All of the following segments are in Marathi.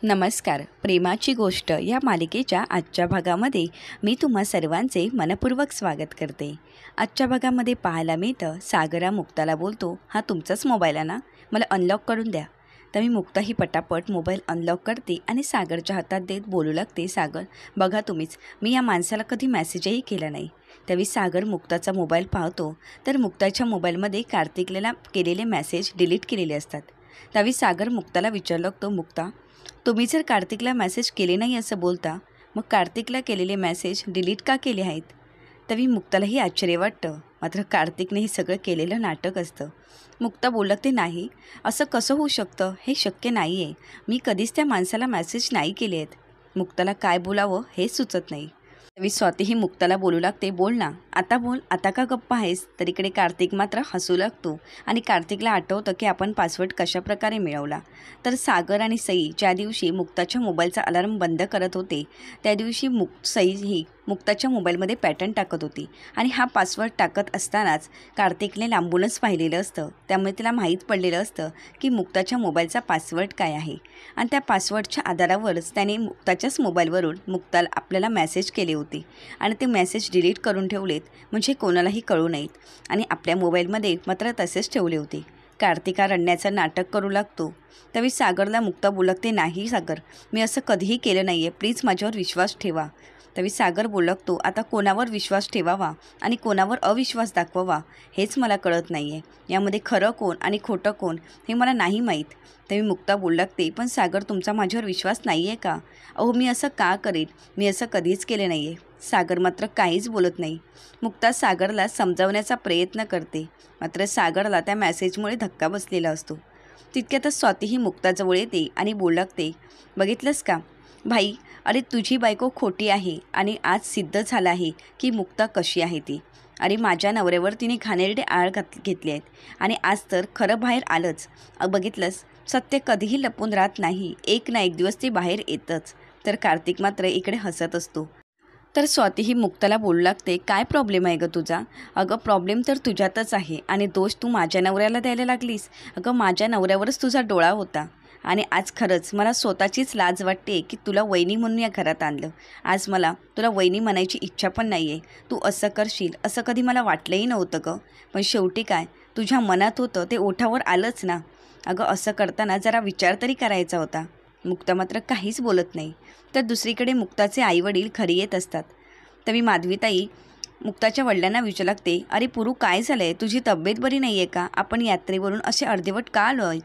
नमस्कार. प्रेमाची गोष्ट या मालिकेच्या आजच्या भागामध्ये मी तुम्हा सर्वांचे मनपूर्वक स्वागत करते. आजच्या भागामध्ये पाहायला मिळतं, सागरा मुक्ताला बोलतो, हा तुमचाच मोबाईल आहे ना, मला अनलॉक करून द्या. तर मी मुक्ता ही पटापट मोबाईल अनलॉक करते आणि सागरच्या हातात देत बोलू लागते, सागर बघा तुम्हीच, मी या माणसाला कधी मेसेजही केला नाही. त्यावेळी सागर मुक्ताचा मोबाईल पाहतो तर मुक्ताच्या मोबाईलमध्ये कार्तिकला केलेले मेसेज डिलीट केलेले असतात. त्यावेळी सागर मुक्ताला विचारू लागतो, मुक्ता तुम्ही जर कार्तिकला मेसेज केले नाही असं बोलता, मग कार्तिकला केलेले मेसेज डिलीट का केले आहेत? तरी मुक्तालाही आश्चर्य वाटतं. मात्र कार्तिकने हे सगळं केलेलं नाटक असतं. मुक्ता बोलत ते नाही, असं कसं होऊ शकतं, हे शक्य नाही आहे, मी कधीच त्या माणसाला मेसेज नाही केले आहेत. मुक्ताला काय बोलावं हेच सुचत नाही. तरी स्वातीही मुक्ताला बोलू लागते, बोल ना, आता बोल, आता का गप्प आहेस? तर इकडे कार्तिक मात्र हसू लागतो आणि कार्तिकला आठवतं की आपण पासवर्ड कशाप्रकारे मिळवला. तर सागर आणि सई ज्या दिवशी मुक्ताच्या मोबाईलचा अलार्म बंद करत होते, त्या दिवशी सई ही मुक्ताच्या मोबाईलमध्ये पॅटर्न टाकत होती आणि हा पासवर्ड टाकत असतानाच कार्तिकने लांबूनच पाहिलेलं असतं. त्यामुळे तिला माहीत पडलेलं असतं की मुक्ताच्या मोबाईलचा पासवर्ड काय आहे आणि त्या पासवर्डच्या आधारावरच त्याने मुक्ताच्याच मोबाईलवरून मुक्ताला आपल्याला मेसेज केले होते आणि ते मेसेज डिलीट करून ठेवलेत, म्हणजे कोणालाही कळू नयेत आणि आपल्या मोबाईलमध्ये मात्र तसेच ठेवले होते. कार्तिका रडण्याचं नाटक करू लागतो. त्यावेळी सागरला मुक्ता बोलते, नाही सागर, मी असं कधीही केलं नाही आहे, प्लीज माझ्यावर विश्वास ठेवा. त्यावेळी सागर बोलतो, आता कोणावर विश्वास ठेवावा आणि कोणावर अविश्वास दाखवावा हेच मला कळत नाही आहे. यामध्ये खरं कोण आणि खोटं कोण हे मला नाही माहीत. त्यावेळी मुक्ता बोलते, पण सागर तुमचा माझ्यावर विश्वास नाही आहे का? अहो मी असं का करेन, मी असं कधीच केले नाही आहे. सागर मात्र काहीच बोलत नाही. मुक्ता सागरला समजावण्याचा प्रयत्न करते, मात्र सागरला त्या मेसेजमुळे धक्का बसलेला असतो. तितक्यातच स्वातीही मुक्ताजवळ येते आणि बोलू लागते, बघितलंस का भाई, अरे तुझी बायको खोटी आहे आणि आज सिद्ध झालं आहे की मुक्ता कशी आहे ती. अरे माझ्या नवऱ्यावर तिने घाणेरडे आळ घेतले आहेत आणि आज तर खरं बाहेर आलंच. बघितलंस, सत्य कधीही लपून राहत नाही, एक ना एक दिवस ते बाहेर येतच. तर कार्तिक मात्र इकडे हसत असतो. तर स्वाती ही मुक्ताला बोलू लागते, काय प्रॉब्लेम आहे गं तुझा? अगं प्रॉब्लेम तर तुझ्यातच आहे आणि दोष तू माझ्या नवऱ्याला द्यायला लागलीस. अगं माझ्या नवऱ्यावरच तुझा डोळा होता आणि आज खरंच मला स्वतःचीच लाज वाटते की तुला वहिनी म्हणून या घरात आणलं. आज मला तुला वहिनी म्हणायची इच्छा पण नाही आहे. तू असं करशील असं कधी मला वाटलंही नव्हतं गं, पण शेवटी काय तुझ्या मनात होतं ते ओठावर आलंच ना. अगं असं करताना जरा विचार तरी करायचा होता. मुक्ता मात्र काहीच बोलत नाही. तर दुसरीकडे मुक्ताचे आईवडील घरी येत असतात. तरी माधवीताई मुक्ताच्या वडिलांना विचारू लागते, अरे पुरू काय झालं आहे, तुझी तब्येत बरी नाही आहे का? आपण यात्रेवरून असे अर्धवट का आलो आहेत?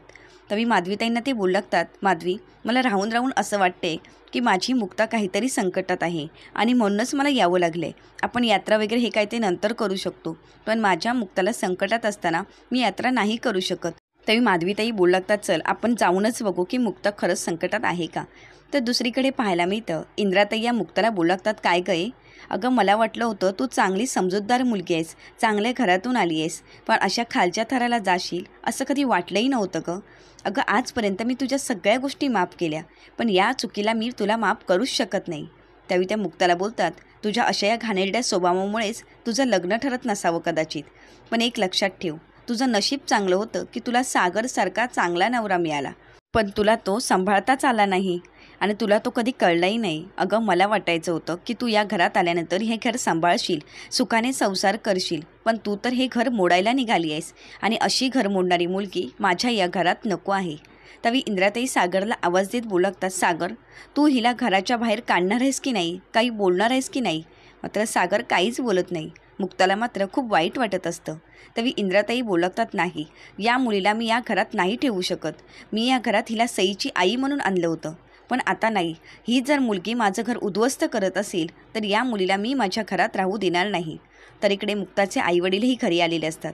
तरी माधवीताईंना ते बोलू लागतात, माधवी मला राहून राहून असं वाटते की माझी मुक्ता काहीतरी संकटात आहे आणि म्हणूनच मला यावं लागलं आहे. आपण यात्रा वगैरे हे काय ते नंतर करू शकतो, पण माझ्या मुक्ताला संकटात असताना मी यात्रा नाही करू शकत. तरी माधवीताई बोलू लागतात, चल आपण जाऊनच बघू की मुक्ता खरंच संकटात आहे का. तर दुसरीकडे पाहायला मिळतं, इंद्राताई या मुक्ताला बोलू लागतात, काय गं, अगं मला वाटलं होतं तू चांगली समजूतदार मुलगी आहेस, चांगल्या घरातून आली आहेस, पण अशा खालच्या थराला जाशील असं कधी वाटलंही नव्हतं गं. अगं आजपर्यंत मी तुझ्या सगळ्या गोष्टी माफ केल्या, पण या चुकीला मी तुला माफ करूच शकत नाही. त्यावेळी त्या मुक्ताला बोलतात, तुझ्या अशा या घाणेरड्या स्वभावामुळेच तुझं लग्न ठरत नसावं कदाचित, पण एक लक्षात ठेव, तुझं नशीब चांगलं होतं की तुला सागरसारखा चांगला नवरा मिळाला, पण तुला तो सांभाळताच आला नाही आणि तुला तो कधी कळलाही नाही. अगं मला वाटायचं होतं की तू या घरात आल्यानंतर हे घर सांभाळशील, सुखाने संसार करशील, पण तू तर हे घर मोडायला निघाली आहेस आणि अशी घर मोडणारी मुलगी माझ्या या घरात नको आहे. त्यावेळी इंद्राताई सागरला आवाज देत बोलू लागतात, सागर तू हिला घराच्या बाहेर काढणार आहेस की नाही, काही बोलणार आहेस की नाही? मात्र सागर काहीच बोलत नाही. मुक्ताला मात्र खूप वाईट वाटत असतं. तरी इंद्राताई बोलतात, नाही, या मुलीला मी या घरात नाही ठेवू शकत. मी या घरात हिला सईची आई म्हणून आणलं होतं, पण आता नाही. ही जर मुलगी माझं घर उद्ध्वस्त करत असेल तर या मुलीला मी माझ्या घरात राहू देणार नाही. तर इकडे मुक्ताचे आईवडीलही घरी आलेले असतात.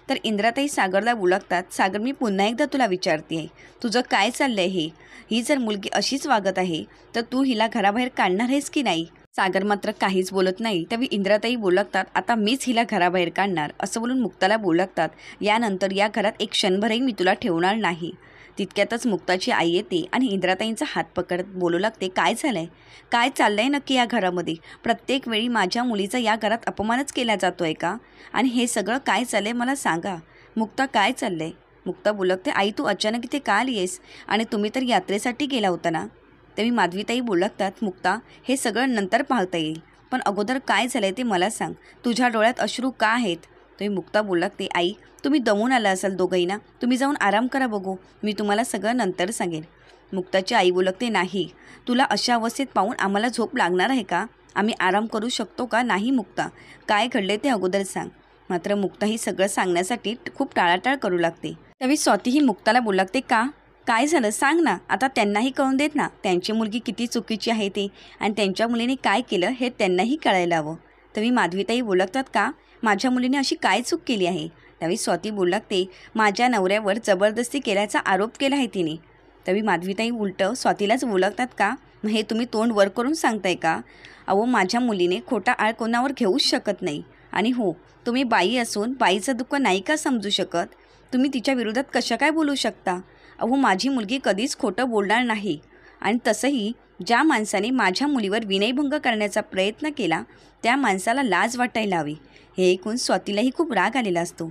तर इंद्राताई सागरला बोलतात, सागर मी पुन्हा एकदा तुला विचारते आहे, तुझं काय चाललं आहे? ही जर मुलगी अशीच वागत आहे तर तू हिला घराबाहेर काढणार आहेस की नाही? सागर मात्र काहीच बोलत नाही. त्यावेळी इंद्राताई बोलतात, आता मीच हिला घराबाहेर काढणार असं बोलून मुक्ताला बोलतात, यानंतर या घरात एक क्षणभरही मी तुला ठेवणार नाही. तितक्यातच मुक्ताची आई येते आणि इंद्राताईंचा हात पकडत बोलू लागते, काय झालं आहे, काय चाललं आहे नक्की या घरामध्ये? प्रत्येक वेळी माझ्या मुलीचा या घरात अपमानच केला जातो आहे का? आणि हे सगळं काय चाललं आहे मला सांगा. मुक्ता काय चाललं आहे? मुक्ता बोलते, आई तू अचानक इथे का आली आहेस आणि तुम्ही तर यात्रेसाठी गेला होता ना? तेव्हा माधवीताई बोलू लागतात, मुक्ता हे सगळं नंतर पाहता येईल, पण अगोदर काय झालं ते मला सांग. तुझ्या डोळ्यात अश्रू का आहेत? तेव्हा मुक्ता बोलू लागते, आई तुम्ही दमून आला असाल दोघंही ना, तुम्ही जाऊन आराम करा बघू, मी तुम्हाला सगळं नंतर सांगेन. मुक्ताची आई बोलू लागते, नाही, तुला अशा अवस्थेत पाहून आम्हाला झोप लागणार आहे का? आम्ही आराम करू शकतो का? नाही मुक्ता, काय घडले ते अगोदर सांग. मात्र मुक्ता ही सगळं सांगण्यासाठी खूप टाळाटाळ करू लागते. त्यावेळी स्वाती ही मुक्ताला बोलू लागते, का काय झालं सांग ना, आता त्यांनाही कळून देत ना त्यांची मुलगी किती चुकीची आहे ते, आणि त्यांच्या मुलीने काय केलं हे त्यांनाही कळायला हवं. त्यावेळी माधवीताई बोलू लागतात, का माझ्या मुलीने अशी काय चूक केली आहे? त्यावेळी स्वाती बोलू लागते, माझ्या नवऱ्यावर जबरदस्ती केल्याचा आरोप केला आहे तिने. त्यावेळी माधवीताई उलटं स्वातीलाच बोलू लागतात, का मग हे तुम्ही तोंड वर करून सांगताय का? अहो माझ्या मुलीने खोटा आळ कोणावर घेऊच शकत नाही. आणि हो, तुम्ही बाई असून बाईचं दुःख नाही का समजू शकत? तुम्ही तिच्या विरोधात कशा काय बोलू शकता? अहो माझी मुलगी कधीच खोटं बोलणार नाही. आणि तसंही ज्या माणसाने माझ्या मुलीवर विनयभंग करण्याचा प्रयत्न केला त्या माणसाला लाज वाटायला हवी. हे ऐकून स्वातीलाही खूप राग आलेला असतो.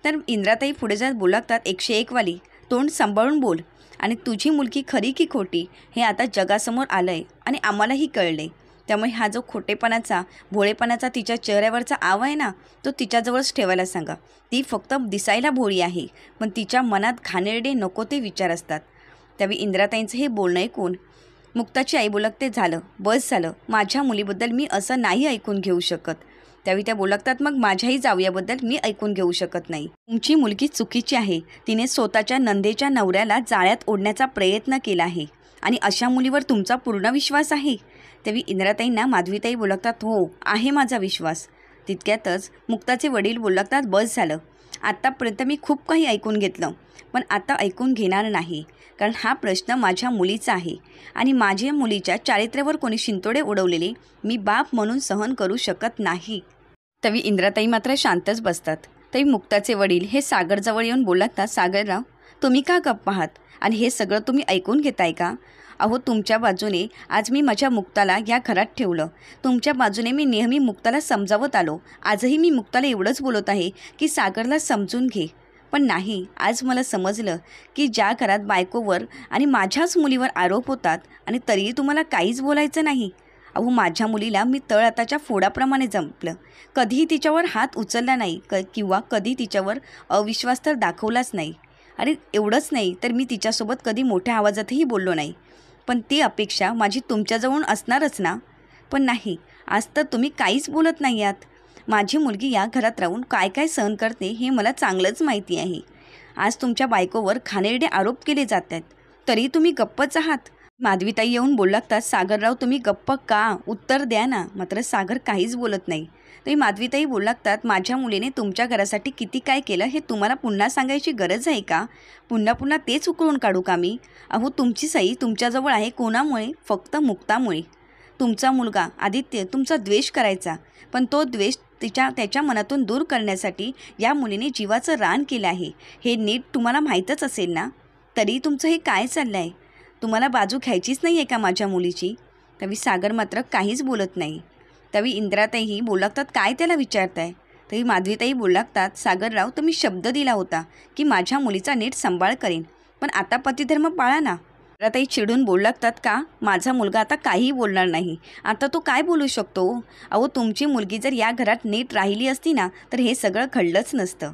तर इंद्राताई पुढे जात बोलू लागतात, 101 वाली तोंड सांभाळून बोल, आणि तुझी मुलगी खरी की खोटी हे आता जगासमोर आलं आहे आणि आम्हालाही कळले. त्यामुळे हा जो खोटेपणाचा भोळेपणाचा तिच्या चेहऱ्यावरचा आव आहे ना, तो तिच्याजवळच ठेवायला सांगा. ती फक्त दिसायला भोळी आहे, पण तिच्या मनात घाणेरडे नको ते विचार असतात. त्यावेळी इंद्राताईंचं हे बोलणं ऐकून मुक्ताची आई बोलू लागते, झालं बस झालं, माझ्या मुलीबद्दल मी असं नाही ऐकून घेऊ शकत. त्यावेळी त्या बोलू लागतात, मग माझ्याही जावयाबद्दल मी ऐकून घेऊ शकत नाही. तुमची मुलगी चुकीची आहे. तिने स्वतःच्या नंदेच्या नवऱ्याला जाळ्यात ओढण्याचा प्रयत्न केला आहे, आणि अशा मुलीवर तुमचा पूर्ण विश्वास आहे? त्यावेळी इंद्राताईंना माधवीताई बोलू लागतात, हो आहे माझा विश्वास. तितक्यातच मुक्ताचे वडील बोलू लागतात, बस झालं, आत्तापर्यंत मी खूप काही ऐकून घेतलं, पण आता ऐकून घेणार नाही, कारण हा प्रश्न माझ्या मुलीचा आहे, आणि माझ्या मुलीच्या चारित्र्यावर कोणी शिंतोडे उडवलेले मी बाप म्हणून सहन करू शकत नाही. त्यावेळी इंद्राताई मात्र शांतच बसतात. तरी मुक्ताचे वडील हे सागरजवळ येऊन बोलू लागतात, सागरराव तुम्ही का गप्प आहात, आणि हे सगळं तुम्ही ऐकून घेताय का? अहो तुमच्या बाजूने आज मी माझ्या मुक्ताला या घरात ठेवलं, तुमच्या बाजूने मी नेहमी मुक्ताला समजावत आलो. आजही मी मुक्ताला एवढंच बोलत आहे की सागरला समजून घे, पण नाही, आज मला समजलं की ज्या घरात बायकोवर आणि माझ्याच मुलीवर आरोप होतात आणि तरीही तुम्हाला काहीच बोलायचं नाही. अहो माझ्या मुलीला मी तळहाताच्या फोडाप्रमाणे जपलं, कधीही तिच्यावर हात उचलला नाही, किंवा कधी तिच्यावर अविश्वास तर दाखवलाच नाही. आणि एवढंच नाही तर मी तिच्यासोबत कधी मोठ्या आवाजातही बोललो नाही, पण ती अपेक्षा माझी तुमच्याजवळून असणारच ना. पण नाही, आज तर तुम्ही काहीच बोलत नाही आहात. माझी मुलगी या घरात राहून काय काय सहन करते हे मला चांगलंच माहिती आहे. आज तुमच्या बायकोवर घाणेरडे आरोप केले जात आहेत, तरी तुम्ही गप्पच आहात. माधवीताई येऊन बोलू लागतात, सागरराव तुम्ही गप्प का, उत्तर द्या ना. मात्र सागर काहीच बोलत नाही. तरी माधवीताई बोलू लागतात, माझ्या मुलीने तुमच्या घरासाठी किती काय केलं हे तुम्हाला पुन्हा सांगायची गरज आहे का? पुन्हा पुन्हा तेच उकळून काढू का मी? अहो तुमची सई तुमच्याजवळ आहे कोणामुळे? फक्त मुक्तामुळे. तुमचा मुलगा आदित्य तुमचा द्वेष करायचा, पण तो द्वेष त्याच्या मनातून दूर करण्यासाठी या मुलीने जीवाचं रान केलं आहे, हे नीट तुम्हाला माहीतच असेल ना. तरी तुमचं हे काय चाललं आहे? तुम्हाला बाजू घ्यायचीच नाही आहे का माझ्या मुलीची? त्यावेळी सागर मात्र काहीच बोलत नाही. त्यावेळी इंद्राताईही बोलू लागतात, काय त्याला विचारताय? तरी माधवीताई बोलू लागतात, सागरराव तुम्ही शब्द दिला होता की माझ्या मुलीचा नीट सांभाळ करेन, पण आता पतिधर्म पाळा ना. इंद्राताई चिडून बोलू लागतात, का माझा मुलगा आता काहीही बोलणार नाही, आता तो काय बोलू शकतो? अहो तुमची मुलगी जर या घरात नीट राहिली असती ना तर हे सगळं घडलंच नसतं.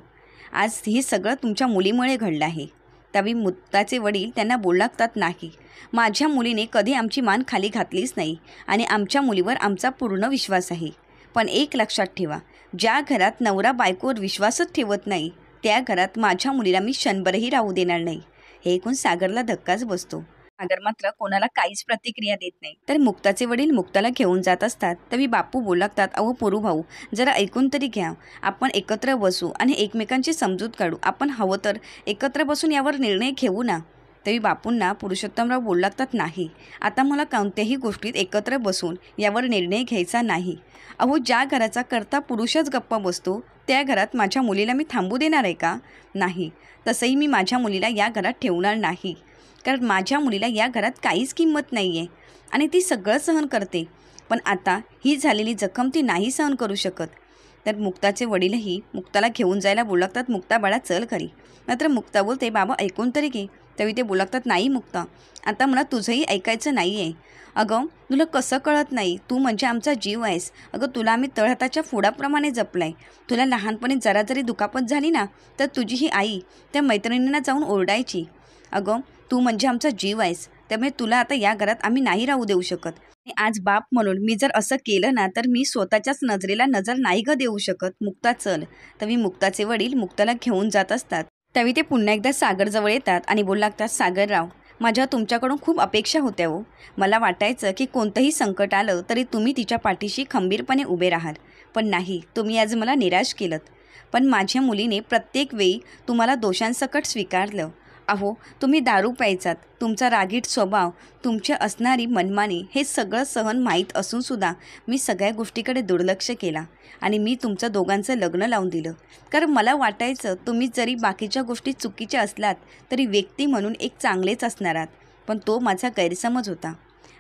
आज हे सगळं तुमच्या मुलीमुळे घडलं आहे. त्यावेळी मुक्ताचे वडील त्यांना बोलू लागतात, नाही, माझ्या मुलीने कधी आमची मान खाली घातलीच नाही, आणि आमच्या मुलीवर आमचा पूर्ण विश्वास आहे. पण एक लक्षात ठेवा, ज्या घरात नवरा बायकोवर विश्वासच ठेवत नाही त्या घरात माझ्या मुलीला मी क्षणभरही राहू देणार नाही. हे ऐकून सागरला धक्काच बसतो. सागर मात्र कोणाला काहीच प्रतिक्रिया देत नाही. तर मुक्ताचे वडील मुक्ताला घेऊन जात असतात. तरी बापू बोलू लागतात, अहो पोरू भाऊ जरा ऐकून तरी घ्या, आपण एकत्र बसू आणि एकमेकांची समजूत काढू, आपण हवं तर एकत्र बसून यावर निर्णय घेऊ ना. तरी बापूंना पुरुषोत्तमराव बोलू लागतात, नाही, आता मला कोणत्याही गोष्टीत एकत्र बसून यावर निर्णय घ्यायचा नाही. अहो ज्या घराचा करता पुरुषच गप्पा बसतो त्या घरात माझ्या मुलीला मी थांबू देणार आहे का? नाही, तसंही मी माझ्या मुलीला या घरात ठेवणार नाही, कारण माझ्या मुलीला या घरात काहीच किंमत नाही आहे आणि ती सगळं सहन करते, पण आता ही झालेली जखम ती नाही सहन करू शकत. तर मुक्ताचे वडीलही मुक्ताला घेऊन जायला बोलू लागतात, मुक्ता बाळा चल घरी. मात्र मुक्ता बोलते, बाबा ऐकून तरी घे, तेव्हा ते बोलतात, नाही मुक्ता, आता मला तुझंही ऐकायचं नाही आहे. अगं तुला कसं कळत नाही, तू म्हणजे आमचा जीव आहेस. अगं तुला आम्ही तळहाताच्या फोडाप्रमाणे जपलाय. तुला लहानपणी जरा जरी दुखापत झाली ना तर तुझी ही आई त्या मैत्रिणींना जाऊन ओरडायची. अगं तू म्हणजे आमचा जीव आहेस, त्यामुळे तुला आता या घरात आम्ही नाही राहू देऊ शकत. आणि आज बाप म्हणून मी जर असं केलं ना तर मी स्वतःच्याच नजरेला नजर नाही ग देऊ शकत. मुक्ता चल. तरी मुक्ताचे वडील मुक्ताला घेऊन जात असतात. त्यावेळी ते पुन्हा एकदा सागरजवळ येतात आणि बोलू लागतात, सागरराव, माझ्या तुमच्याकडून खूप अपेक्षा होत्या हो. मला वाटायचं की कोणतंही संकट आलं तरी तुम्ही तिच्या पाठीशी खंबीरपणे उभे राहाल, पण नाही, तुम्ही आज मला निराश केलं. पण माझ्या मुलीने प्रत्येक वेळी तुम्हाला दोषांसकट स्वीकारलं. अहो तुम्ही दारू प्यायचात, तुमचा रागीट स्वभाव, तुमची असणारी मनमानी, हे सगळं सहन माहीत असूनसुद्धा मी सगळ्या गोष्टीकडे दुर्लक्ष केला आणि मी तुमचं दोघांचं लग्न लावून दिलं. कारण मला वाटायचं तुम्ही जरी बाकीच्या गोष्टी चुकीच्या असलात तरी व्यक्ती म्हणून एक चांगलेच असणार आहात, पण तो माझा गैरसमज होता.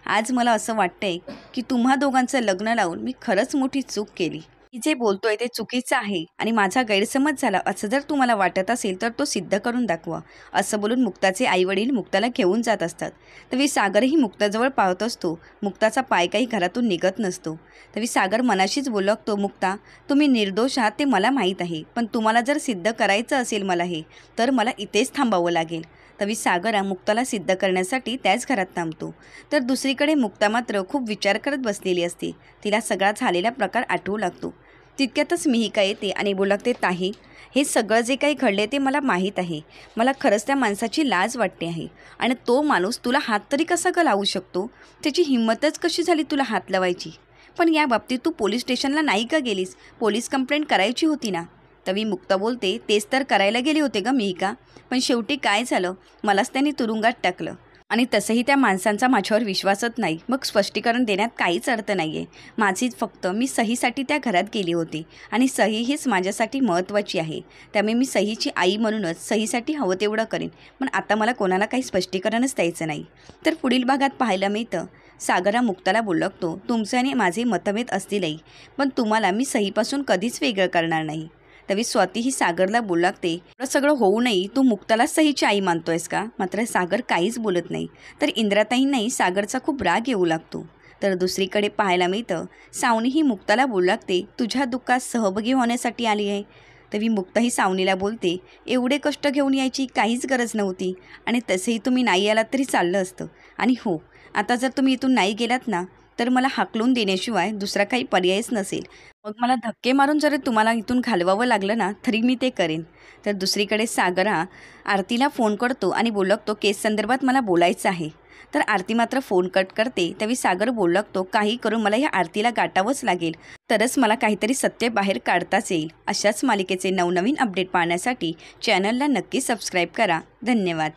आज मला असं वाटतंय की तुम्हा दोघांचं लग्न लावून मी खरंच मोठी चूक केली. मी जे बोलतोय ते चुकीचं आहे आणि माझा गैरसमज झाला असं जर तुम्हाला वाटत असेल तर तो सिद्ध करून दाखवा, असं बोलून मुक्ताचे आईवडील मुक्ताला घेऊन जात असतात. तरी सागरही मुक्ताजवळ पाहत असतो. मुक्ताचा पाय काही घरातून निघत नसतो. तरी सागर मनाशीच बोलू लागतो, मुक्ता, तुम्ही निर्दोष आहात ते मला माहीत आहे, पण तुम्हाला जर सिद्ध करायचं असेल मला हे, तर मला इथेच थांबावं लागेल. तरी सागर मुक्ताला सिद्ध करण्यासाठी त्याच घरात थांबतो. तर दुसरीकडे मुक्ता मात्र खूप विचार करत बसलेली असते. तिला सगळा झालेला प्रकार आठवू लागतो. तितक्यातच मिहिका येते आणि बोलू लागते, ताई, हे सगळं जे काही घडले ते मला माहीत आहे. मला खरंच त्या माणसाची लाज वाटते आहे. आणि तो माणूस तुला हात तरी कसा का लावू शकतो? त्याची हिंमतच कशी झाली तुला हात लावायची? पण या बाबतीत तू पोलीस स्टेशनला नाही का गेलीस? पोलीस कंप्लेंट करायची होती ना? तवी मुक्ता बोलते, तेच तर करायला गेले होते ग मिहिका, पण शेवटी काय झालं, मलाच त्यांनी तुरुंगात टाकलं. आणि तसंही त्या माणसांचा माझ्यावर विश्वासच नाही. मग स्पष्टीकरण देण्यात काहीच अर्थ नाही आहे. माझीच फक्त मी सहीसाठी त्या घरात गेली होती आणि सही हीच माझ्यासाठी महत्त्वाची आहे. त्यामुळे मी सहीची आई म्हणूनच सहीसाठी हवं तेवढं करेन, पण आता मला कोणाला काही स्पष्टीकरणच द्यायचं नाही. तर पुढील भागात पाहायला मिळतं, सागर मुक्ताला बोलू लागतो, तुमचे आणि माझे मतभेद असतीलही, पण तुम्हाला मी सहीपासून कधीच वेगळं करणार नाही. तरी स्वाती ही सागरला बोलू लागते, एवढं सगळं होऊनही तू मुक्ताला सहीची आई मानतोयस का? मात्र सागर काहीच बोलत नाही. तर इंद्राताईंनाही सागरचा खूप राग येऊ लागतो. तर दुसरीकडे पाहायला मिळतं, सावनी ही मुक्ताला बोलू लागते, तुझ्या दुःखात सहभागी होण्यासाठी आली आहे. तरी मुक्ता ही सावनीला बोलते, एवढे कष्ट घेऊन यायची काहीच गरज नव्हती आणि तसेही तुम्ही नाही आलात तरी चाललं असतं. आणि हो, आता जर तुम्ही इथून नाही गेलात ना तर मला हाकलून देण्याशिवाय दुसरा काही पर्यायच नसेल. मग मला धक्के मारून जरी तुम्हाला इथून घालवावं लागलं ना तरी मी ते करेन. तर दुसरीकडे सागर आरतीला फोन करतो आणि बोलू लागतो, केस संदर्भात मला बोलायचं आहे. तर आरती मात्र फोन कट करते. त्यावेळी सागर बोलू लागतो, काही करून मला ह्या आरतीला गाठावंच लागेल, तरच मला काहीतरी सत्य बाहेर काढताच येईल. अशाच मालिकेचे नवनवीन अपडेट पाहण्यासाठी चॅनलला नक्की सबस्क्राईब करा. धन्यवाद.